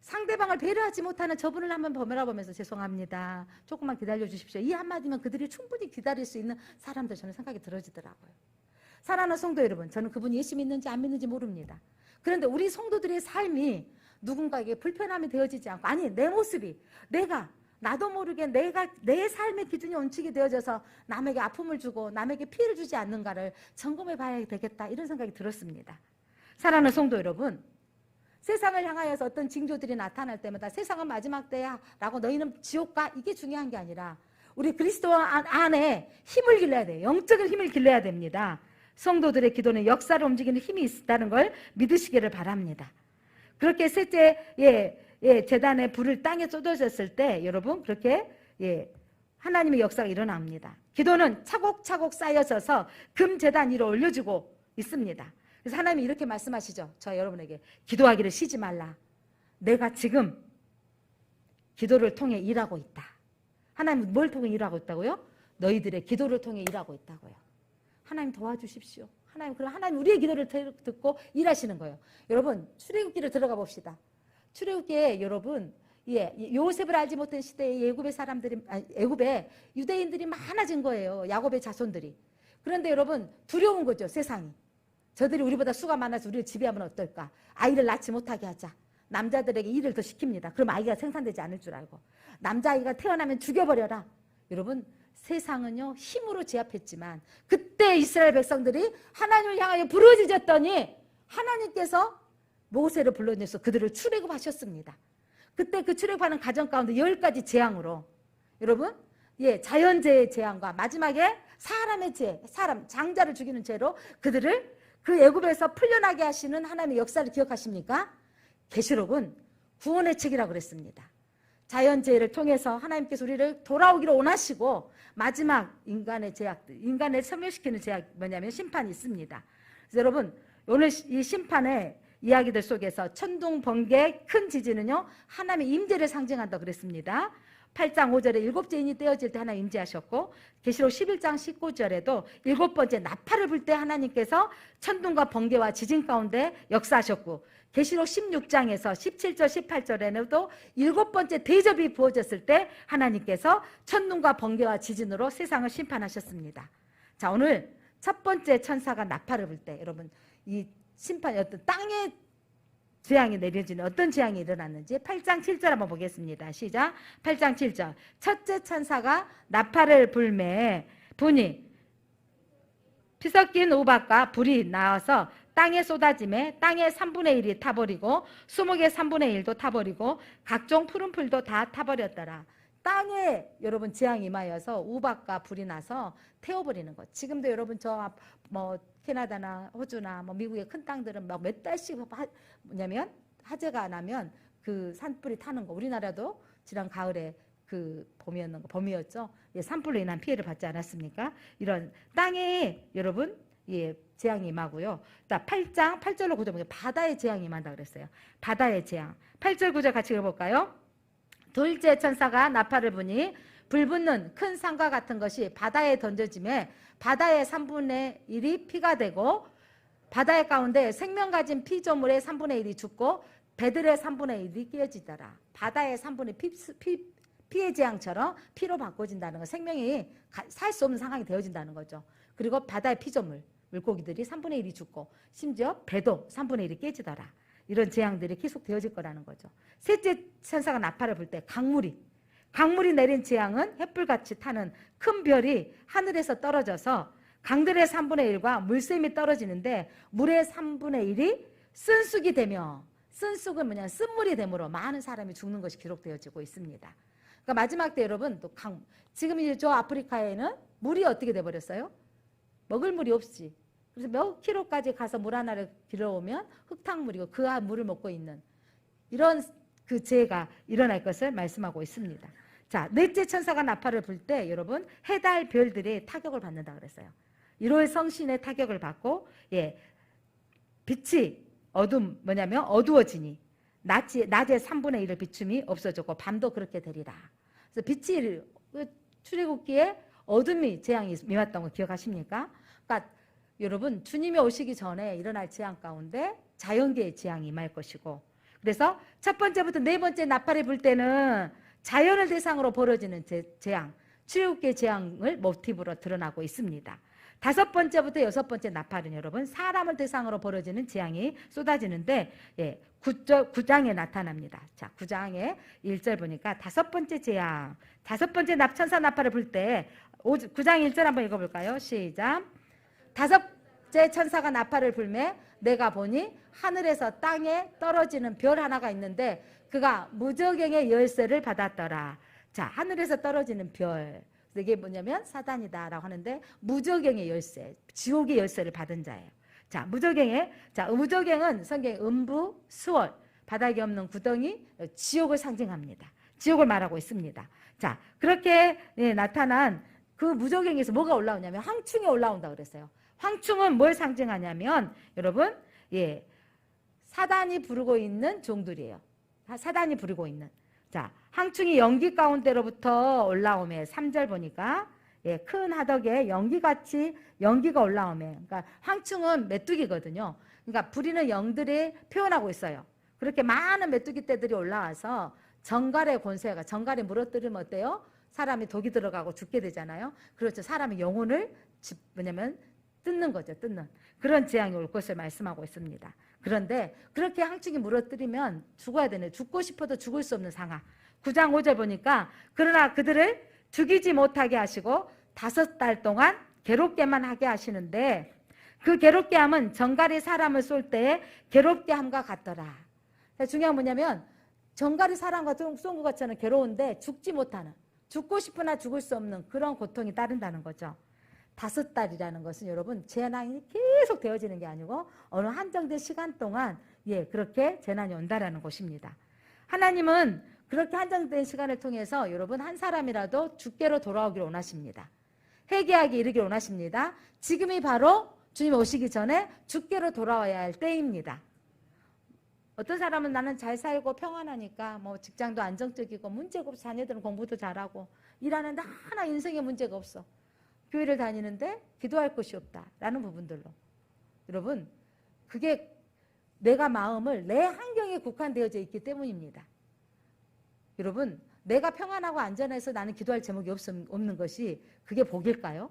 [SPEAKER 1] 상대방을 배려하지 못하는 저분을 한번 보면서 죄송합니다, 조금만 기다려 주십시오, 이 한마디면 그들이 충분히 기다릴 수 있는 사람들, 저는 생각이 들어지더라고요. 사랑하는 성도 여러분, 저는 그분이 예수 믿는지 안 믿는지 모릅니다. 그런데 우리 성도들의 삶이 누군가에게 불편함이 되어지지 않고, 아니 내 모습이, 나도 모르게 내 삶의 기준이 원칙이 되어져서 남에게 아픔을 주고 남에게 피해를 주지 않는가를 점검해 봐야 되겠다, 이런 생각이 들었습니다. 사랑하는 성도 여러분, 세상을 향하여서 어떤 징조들이 나타날 때마다 세상은 마지막 때야 라고 너희는 지옥 가, 이게 중요한 게 아니라 우리 그리스도 안에 힘을 길러야 돼요. 영적인 힘을 길러야 됩니다. 성도들의 기도는 역사를 움직이는 힘이 있다는 걸 믿으시기를 바랍니다. 그렇게 셋째 제단의 불을 땅에 쏟아졌을 때 여러분 그렇게 하나님의 역사가 일어납니다. 기도는 차곡차곡 쌓여져서 금제단 위로 올려주고 있습니다. 그래서 하나님이 이렇게 말씀하시죠. 저 여러분에게 기도하기를 쉬지 말라. 내가 지금 기도를 통해 일하고 있다. 하나님은 뭘 통해 일하고 있다고요? 너희들의 기도를 통해 일하고 있다고요. 하나님 도와주십시오. 하나님 우리의 기도를 듣고 일하시는 거예요. 여러분 출애굽기를 들어가 봅시다. 출애굽기에 여러분 요셉을 알지 못한 시대에 애굽에 유대인들이 많아진 거예요. 야곱의 자손들이. 그런데 여러분 두려운 거죠, 세상이. 저들이 우리보다 수가 많아서 우리를 지배하면 어떨까? 아이를 낳지 못하게 하자. 남자들에게 일을 더 시킵니다. 그럼 아이가 생산되지 않을 줄 알고. 남자아이가 태어나면 죽여버려라. 여러분 세상은요 힘으로 제압했지만 그때 이스라엘 백성들이 하나님을 향하여 부르짖었더니 하나님께서 모세를 불러내서 그들을 출애굽하셨습니다. 그때 그 출애굽하는 과정 가운데 10가지 재앙으로 여러분 자연재해의 재앙과 마지막에 사람의 죄, 장자를 죽이는 죄로 그들을 그 애굽에서 풀려나게 하시는 하나님의 역사를 기억하십니까? 계시록은 구원의 책이라고 그랬습니다. 자연재해를 통해서 하나님께서 우리를 돌아오기를 원하시고 마지막 인간의 제약들, 인간을 섬멸시키는 제약 뭐냐면 심판이 있습니다. 그래서 여러분 오늘 이 심판의 이야기들 속에서 천둥, 번개, 큰 지진은요 하나님의 임재를 상징한다고 그랬습니다. 8장 5절에 7째 떼어질 때 하나님 임재하셨고, 계시록 11장 19절에도 7번째 나팔을 불 때 하나님께서 천둥과 번개와 지진 가운데 역사하셨고, 계시록 16장에서 17절 18절에도 7번째 대접이 부어졌을 때 하나님께서 천둥과 번개와 지진으로 세상을 심판하셨습니다. 자, 오늘 첫 번째 천사가 나팔을 불 때 여러분 이 심판이 어떤 땅에 재앙이 내려지는 어떤 재앙이 일어났는지 8장 7절 한번 보겠습니다. 시작. 8장 7절. 첫째 천사가 나팔을 불매 분이 피 섞인 우박과 불이 나와서 땅에 쏟아짐에 땅의 3분의 1이 타버리고 수목의 3분의 1도 타버리고 각종 푸른 풀도 다 타버렸더라. 땅에 여러분 재앙이 임하여서 우박과 불이 나서 태워버리는 것. 지금도 여러분 저 캐나다나 호주나 미국의 큰 땅들은 몇 달씩 뭐냐면 화재가 나면 그 산불이 타는 거. 우리나라도 지난 가을에 그 봄이었죠. 산불로 인한 피해를 받지 않았습니까? 이런 땅에 여러분 재앙이 임하고요. 8장 8절로 9절 보면 바다의 재앙이 임한다 그랬어요. 바다의 재앙. 8절 9절 같이 읽어볼까요? 둘째 천사가 나팔을 부니 불붙는 큰 산과 같은 것이 바다에 던져짐에 바다의 3분의 1이 피가 되고 바다의 가운데 생명 가진 피조물의 3분의 1이 죽고 배들의 3분의 1이 깨어지더라. 바다의 3분의 피의 재앙처럼 피로 바꿔진다는 거, 생명이 살 수 없는 상황이 되어진다는 거죠. 그리고 바다의 피조물, 물고기들이 3분의 1이 죽고 심지어 배도 3분의 1이 깨지더라. 이런 재앙들이 계속 되어질 거라는 거죠. 셋째 천사가 나팔을 불 때 강물이 내린 재앙은 횃불같이 타는 큰 별이 하늘에서 떨어져서 강들의 3분의 1과 물샘이 떨어지는데 물의 3분의 1이 쓴쑥이 되며, 쓴쑥은 뭐냐, 쓴물이 되므로 많은 사람이 죽는 것이 기록되어지고 있습니다. 그러니까 마지막 때 여러분, 또 지금 이제 저 아프리카에는 물이 어떻게 돼버렸어요? 먹을 물이 없이. 그래서 몇 킬로까지 가서 물 하나를 길어오면 흙탕물이고 그 물을 먹고 있는 이런 그 재해가 일어날 것을 말씀하고 있습니다. 자, 넷째 천사가 나팔을 불 때 여러분 해달 별들이 타격을 받는다 그랬어요. 1월 성신의 타격을 받고, 예, 빛이 뭐냐면 어두워지니 낮에 3분의 1을 비춤이 없어졌고 밤도 그렇게 되리라. 그래서 빛이 출애굽기에 어둠이 재앙이 임했던 거 기억하십니까? 그러니까 여러분 주님이 오시기 전에 일어날 재앙 가운데 자연계의 재앙이 임할 것이고, 그래서 첫 번째부터 네 번째 나팔을 불 때는 자연을 대상으로 벌어지는 재앙, 출애굽기의 재앙을 모티브로 드러나고 있습니다. 다섯 번째부터 여섯 번째 나팔은 여러분 사람을 대상으로 벌어지는 재앙이 쏟아지는데, 예, 9장에 나타납니다. 자, 9장에 1절 보니까 다섯 번째 재앙, 다섯 번째 천사 나팔을 불 때 9장 1절 한번 읽어볼까요? 시작. 다섯째 천사가 나팔을 불매 내가 보니 하늘에서 땅에 떨어지는 별 하나가 있는데 그가 무저갱의 열쇠를 받았더라. 자, 하늘에서 떨어지는 별, 이게 뭐냐면 사단이다라고 하는데 무저갱의 열쇠, 지옥의 열쇠를 받은 자예요. 자, 무저갱은 성경에 음부, 수월, 바닥이 없는 구덩이, 지옥을 상징합니다. 지옥을 말하고 있습니다. 자, 그렇게 나타난 그 무저갱에서 뭐가 올라오냐면 황충이 올라온다 그랬어요. 황충은 뭘 상징하냐면 여러분, 예, 사단이 부르고 있는 종들이에요. 사단이 부르고 있는. 자, 황충이 연기 가운데로부터 올라오매 3절 보니까, 예, 큰 하덕에 연기가 올라오매. 그러니까 황충은 메뚜기거든요. 그러니까 부리는 영들이 표현하고 있어요. 그렇게 많은 메뚜기 떼들이 올라와서 정갈의 권세가, 정갈이 물어뜯으면 어때요? 사람이 독이 들어가고 죽게 되잖아요. 그렇죠. 사람의 영혼을 뜯는 거죠. 뜯는 그런 재앙이 올 것을 말씀하고 있습니다. 그런데 그렇게 황충이 물어뜯으면 죽어야 되네. 죽고 싶어도 죽을 수 없는 상황. 9장 5절 보니까 그러나 그들을 죽이지 못하게 하시고 5달 동안 괴롭게만 하게 하시는데 그 괴롭게 함은 정갈이 사람을 쏠 때에 괴롭게 함과 같더라. 중요한 뭐냐면 정갈이 사람과 쏜 것 같지는 괴로운데 죽지 못하는, 죽고 싶으나 죽을 수 없는 그런 고통이 따른다는 거죠. 5달이라는 것은 여러분 재난이 계속 되어지는 게 아니고 어느 한정된 시간 동안, 예, 그렇게 재난이 온다라는 것입니다. 하나님은 그렇게 한정된 시간을 통해서 여러분 한 사람이라도 주께로 돌아오기를 원하십니다. 회개하기 이르기를 원하십니다. 지금이 바로 주님 오시기 전에 주께로 돌아와야 할 때입니다. 어떤 사람은 나는 잘 살고 평안하니까 뭐 직장도 안정적이고 문제가 없어, 자녀들은 공부도 잘하고 일하는데 하나 인생에 문제가 없어, 교회를 다니는데 기도할 곳이 없다라는 부분들로, 여러분 그게 내가 마음을 내 환경에 국한되어져 있기 때문입니다. 여러분 내가 평안하고 안전해서 나는 기도할 제목이 없는 것이 그게 복일까요?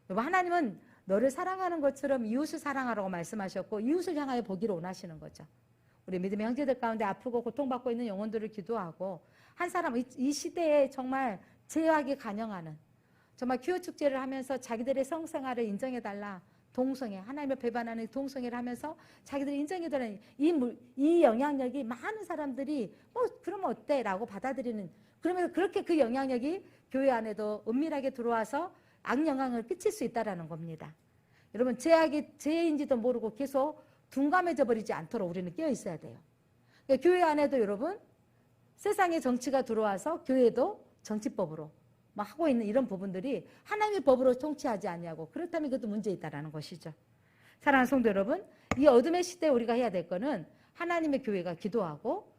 [SPEAKER 1] 여러분 하나님은 너를 사랑하는 것처럼 이웃을 사랑하라고 말씀하셨고 이웃을 향하여 보기를 원하시는 거죠. 우리 믿음의 형제들 가운데 아프고 고통받고 있는 영혼들을 기도하고, 한 사람 이 시대에 정말 제약이 간영하는, 정말 교회 축제를 하면서 자기들의 성생활을 인정해달라, 동성애, 하나님을 배반하는 동성애를 하면서 자기들이 인정해달라는 이 영향력이 많은 사람들이 그러면 어때? 라고 받아들이는, 그러면서 그렇게 그 영향력이 교회 안에도 은밀하게 들어와서 악영향을 끼칠 수 있다는 겁니다. 여러분 제약이 죄인지도 모르고 계속 둔감해져 버리지 않도록 우리는 깨어 있어야 돼요. 그러니까 교회 안에도 여러분 세상의 정치가 들어와서 교회도 정치법으로 하고 있는 이런 부분들이 하나님의 법으로 통치하지 않냐고, 그렇다면 그것도 문제 있다라는 것이죠. 사랑하는 성도 여러분, 이 어둠의 시대에 우리가 해야 될 거는 하나님의 교회가 기도하고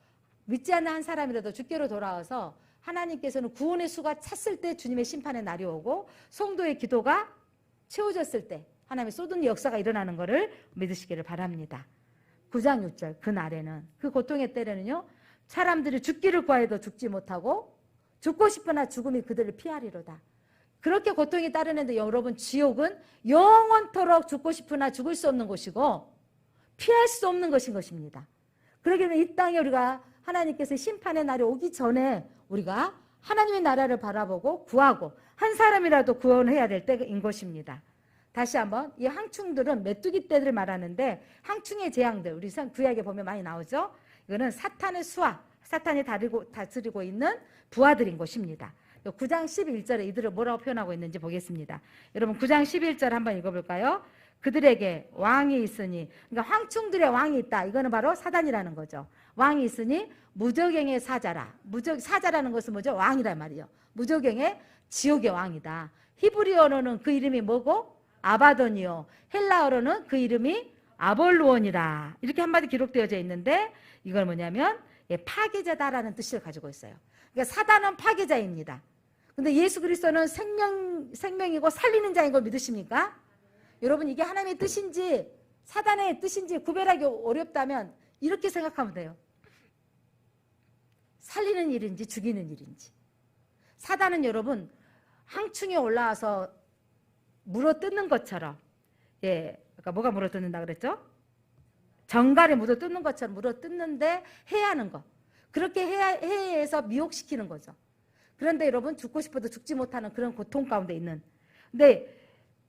[SPEAKER 1] 믿지 않는 한 사람이라도 주께로 돌아와서 하나님께서는 구원의 수가 찼을 때 주님의 심판의 날이 오고 성도의 기도가 채워졌을 때 하나님의 쏟은 역사가 일어나는 것을 믿으시기를 바랍니다. 9장 6절 그 날에는 그 고통의 때에는요 사람들이 죽기를 구하여도 죽지 못하고 죽고 싶으나 죽음이 그들을 피하리로다. 그렇게 고통이 따르는데 여러분 지옥은 영원토록 죽고 싶으나 죽을 수 없는 곳이고 피할 수 없는 것인 것입니다. 그러기 때문에 이 땅에 우리가 하나님께서 심판의 날이 오기 전에 우리가 하나님의 나라를 바라보고 구하고 한 사람이라도 구원해야 될 때인 것입니다. 다시 한번 이 항충들은 메뚜기 떼들을 말하는데 항충의 재앙들 우리 구약에 보면 많이 나오죠. 이거는 사탄의 수하, 사탄이 다스리고 있는 부하들인 것입니다. 9장 11절에 이들을 뭐라고 표현하고 있는지 보겠습니다. 여러분 9장 11절 한번 읽어볼까요? 그들에게 왕이 있으니 그러니까 황충들의 왕이 있다. 이거는 바로 사단이라는 거죠. 왕이 있으니 무저갱의 사자라. 사자라는 것은 뭐죠? 왕이란 말이에요. 무저갱의 지옥의 왕이다. 히브리어로는 그 이름이 뭐고? 아바돈이요. 헬라어로는 그 이름이 아볼루온이라. 이렇게 한마디 기록되어져 있는데 이건 뭐냐면 파괴자다라는 뜻을 가지고 있어요. 그러니까 사단은 파괴자입니다. 근데 예수 그리스도는 생명이고 살리는 자인 걸 믿으십니까? 여러분 이게 하나님의 뜻인지 사단의 뜻인지 구별하기 어렵다면 이렇게 생각하면 돼요. 살리는 일인지 죽이는 일인지. 사단은 여러분 항충에 올라와서 물어뜯는 것처럼 그러니까 뭐가 물어뜯는다 그랬죠? 정갈에 물어뜯는 것처럼 물어뜯는데 해하는 것. 그렇게 해해해서 미혹시키는 거죠. 그런데 여러분 죽고 싶어도 죽지 못하는 그런 고통 가운데 있는 근데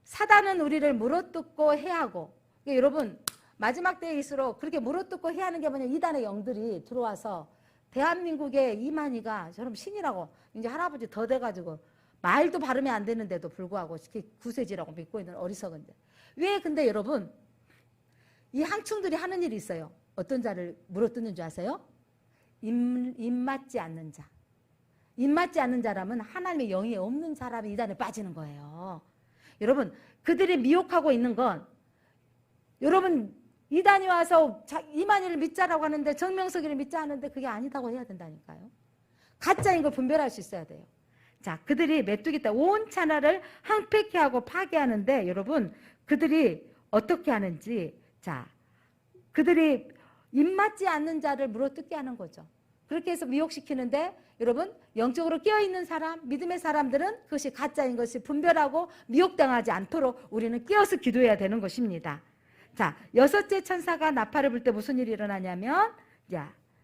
[SPEAKER 1] 사단은 우리를 물어뜯고 해하고 그러니까 여러분 마지막 때일수록 그렇게 물어뜯고 해하는 게 뭐냐 이단의 영들이 들어와서 대한민국의 이만희가 저럼 신이라고 이제 할아버지 더 돼가지고 말도 발음이 안 되는데도 불구하고 구세지라고 믿고 있는 어리석은데 왜 근데 여러분 이 항충들이 하는 일이 있어요. 어떤 자를 물어뜯는 줄 아세요? 입맞지 않는 자. 입맞지 않는 자라면 하나님의 영이 없는 사람이 이단에 빠지는 거예요. 여러분 그들이 미혹하고 있는 건 여러분 이단이 와서 이만희를 믿자라고 하는데 정명석이를 믿자 하는데 그게 아니다고 해야 된다니까요. 가짜인 걸 분별할 수 있어야 돼요. 자, 그들이 메뚜기 떼 온 천하를 황폐케 하고 파괴하는데 여러분 그들이 어떻게 하는지 자 그들이 입맞지 않는 자를 물어뜯게 하는 거죠. 그렇게 해서 미혹시키는데 여러분 영적으로 깨어있는 사람 믿음의 사람들은 그것이 가짜인 것을 분별하고 미혹당하지 않도록 우리는 깨어서 기도해야 되는 것입니다. 자, 여섯째 천사가 나팔을 불 때 무슨 일이 일어나냐면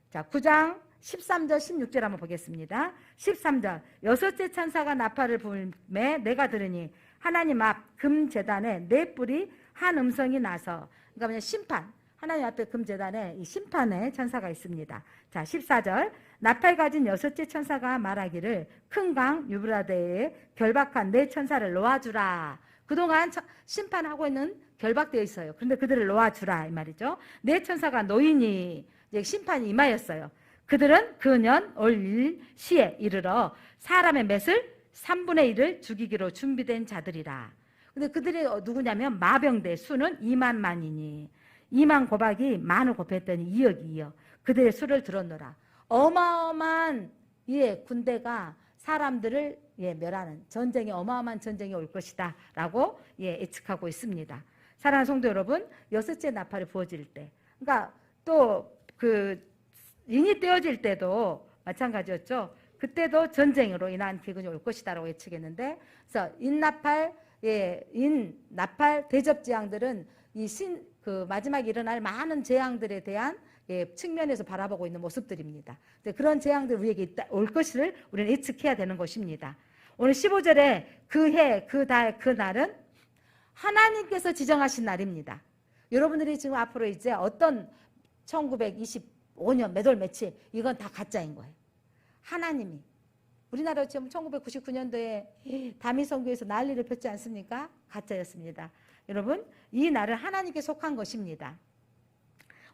[SPEAKER 1] 자 9장 13절 16절 한번 보겠습니다. 13절 여섯째 천사가 나팔을 불매 내가 들으니 하나님 앞 금제단에 네 뿔이 한 음성이 나서 그러니까 뭐냐 심판 하나님 앞에 금제단에 이 심판의 천사가 있습니다. 자 14절 나팔 가진 여섯째 천사가 말하기를 큰 강 유브라데에 결박한 네 천사를 놓아주라. 그동안 심판하고 있는 결박되어 있어요. 그런데 그들을 놓아주라 이 말이죠. 네 천사가 놓이니 이제 심판이 임하였어요. 그들은 그 년 올 시에 이르러 사람의 맷을 3분의 1을 죽이기로 준비된 자들이라. 근데 그들이 누구냐면 마병대 수는 2만만이니 2만 곱하기 만을 곱했더니 2억이요. 그들의 수를 들었노라. 어마어마한 군대가 사람들을 멸하는 전쟁이 어마어마한 전쟁이 올 것이다 라고 예측하고 있습니다. 사랑하는 성도 여러분 여섯째 나팔이 부어질 때 그러니까 또 그 인이 떼어질 때도 마찬가지였죠. 그때도 전쟁으로 인한 기근이 올 것이다 라고 예측했는데 그래서 인나팔 대접 재앙들은 그 마지막에 일어날 많은 재앙들에 대한 측면에서 바라보고 있는 모습들입니다. 그런 재앙들 우리에게 올 것을 우리는 예측해야 되는 것입니다. 오늘 15절에 그 해, 그 달, 그 날은 하나님께서 지정하신 날입니다. 여러분들이 지금 앞으로 이제 어떤 1925년 몇 월 며칠 이건 다 가짜인 거예요. 하나님이 우리나라 지금 1999년도에 다미선교에서 난리를 폈지 않습니까? 가짜였습니다. 여러분 이 날은 하나님께 속한 것입니다.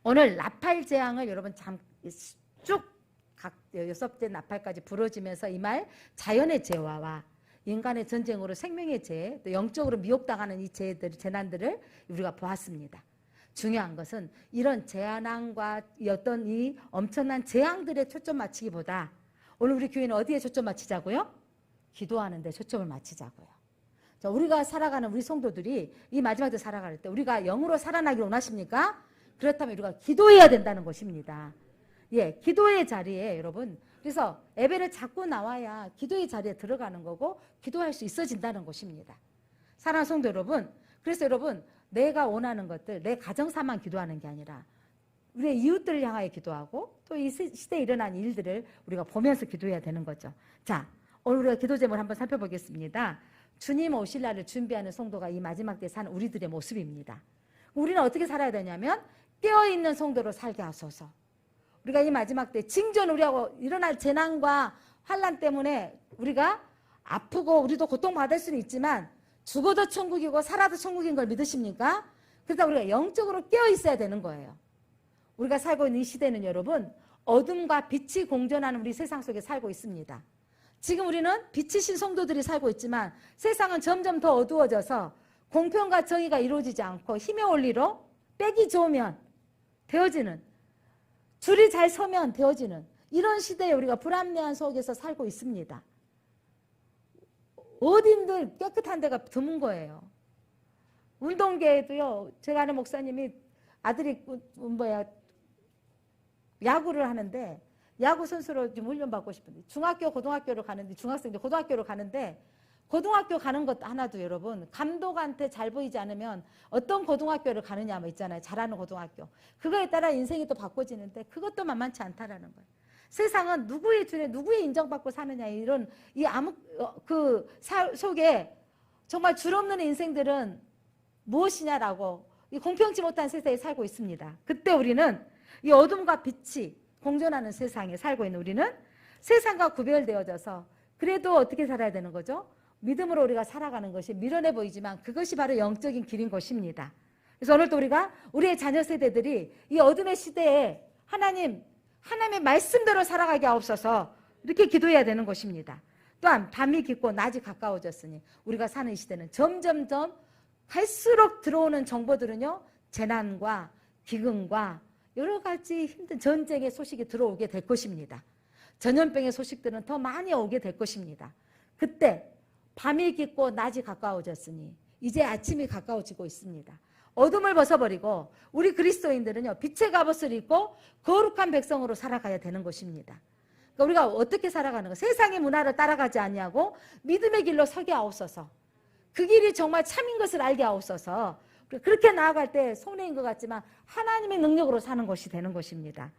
[SPEAKER 1] 오늘 나팔 재앙을 여러분 쭉 각 여섯째 나팔까지 부러지면서 이 말 자연의 재화와 인간의 전쟁으로 생명의 재해 또 영적으로 미혹당하는 이 재난들을 우리가 보았습니다. 중요한 것은 이런 재난과 어떤 이 엄청난 재앙들에 초점 맞추기보다 오늘 우리 교회는 어디에 초점 맞추자고요? 기도하는 데 초점을 맞추자고요. 자, 우리가 살아가는 우리 성도들이 이 마지막 때 살아갈 때 우리가 영으로 살아나기를 원하십니까? 그렇다면 우리가 기도해야 된다는 것입니다. 예, 기도의 자리에 여러분, 그래서 예배를 자꾸 나와야 기도의 자리에 들어가는 거고 기도할 수 있어진다는 것입니다. 사랑하는 성도 여러분, 그래서 여러분 내가 원하는 것들, 내 가정사만 기도하는 게 아니라 우리의 이웃들을 향하여 기도하고 또 이 시대에 일어난 일들을 우리가 보면서 기도해야 되는 거죠. 자, 오늘 우리가 기도 제목을 한번 살펴보겠습니다. 주님 오실 날을 준비하는 성도가 이 마지막 때에 사는 우리들의 모습입니다. 우리는 어떻게 살아야 되냐면 깨어있는 성도로 살게 하소서. 우리가 이 마지막 때 징전 우리하고 일어날 재난과 환난 때문에 우리가 아프고 우리도 고통받을 수는 있지만 죽어도 천국이고 살아도 천국인 걸 믿으십니까? 그러다 우리가 영적으로 깨어있어야 되는 거예요. 우리가 살고 있는 이 시대는 여러분 어둠과 빛이 공존하는 우리 세상 속에 살고 있습니다. 지금 우리는 빛이신 성도들이 살고 있지만 세상은 점점 더 어두워져서 공평과 정의가 이루어지지 않고 힘의 원리로 빼기 좋으면 되어지는, 줄이 잘 서면 되어지는 이런 시대에 우리가 불합리한 속에서 살고 있습니다. 어딘들 깨끗한 데가 드문 거예요. 운동계에도요, 제가 아는 목사님이 아들이 야구를 하는데 야구 선수로 좀 훈련받고 싶은데 중학교 고등학교로 가는데 중학생들 고등학교로 가는데 고등학교 가는 것 하나도 여러분 감독한테 잘 보이지 않으면 어떤 고등학교를 가느냐 뭐 있잖아요. 잘하는 고등학교. 그거에 따라 인생이 또 바꿔지는데 그것도 만만치 않다라는 거예요. 세상은 누구의 줄에 누구의 인정받고 사느냐 이런 이 속에 정말 줄 없는 인생들은 무엇이냐라고 이 공평치 못한 세상에 살고 있습니다. 그때 우리는 이 어둠과 빛이 공존하는 세상에 살고 있는 우리는 세상과 구별되어져서 그래도 어떻게 살아야 되는 거죠? 믿음으로 우리가 살아가는 것이 미련해 보이지만 그것이 바로 영적인 길인 것입니다. 그래서 오늘도 우리가 우리의 자녀 세대들이 이 어둠의 시대에 하나님의 말씀대로 살아가게 하옵소서 이렇게 기도해야 되는 것입니다. 또한 밤이 깊고 낮이 가까워졌으니 우리가 사는 이 시대는 점점점 갈수록 들어오는 정보들은요 재난과 기근과 여러 가지 힘든 전쟁의 소식이 들어오게 될 것입니다. 전염병의 소식들은 더 많이 오게 될 것입니다. 그때 밤이 깊고 낮이 가까워졌으니 이제 아침이 가까워지고 있습니다. 어둠을 벗어버리고 우리 그리스도인들은요 빛의 갑옷을 입고 거룩한 백성으로 살아가야 되는 것입니다. 그러니까 우리가 어떻게 살아가는 거? 세상의 문화를 따라가지 아니하고 믿음의 길로 서게 하옵소서. 그 길이 정말 참인 것을 알게 하옵소서. 그렇게 나아갈 때 손해인 것 같지만 하나님의 능력으로 사는 것이 되는 것입니다.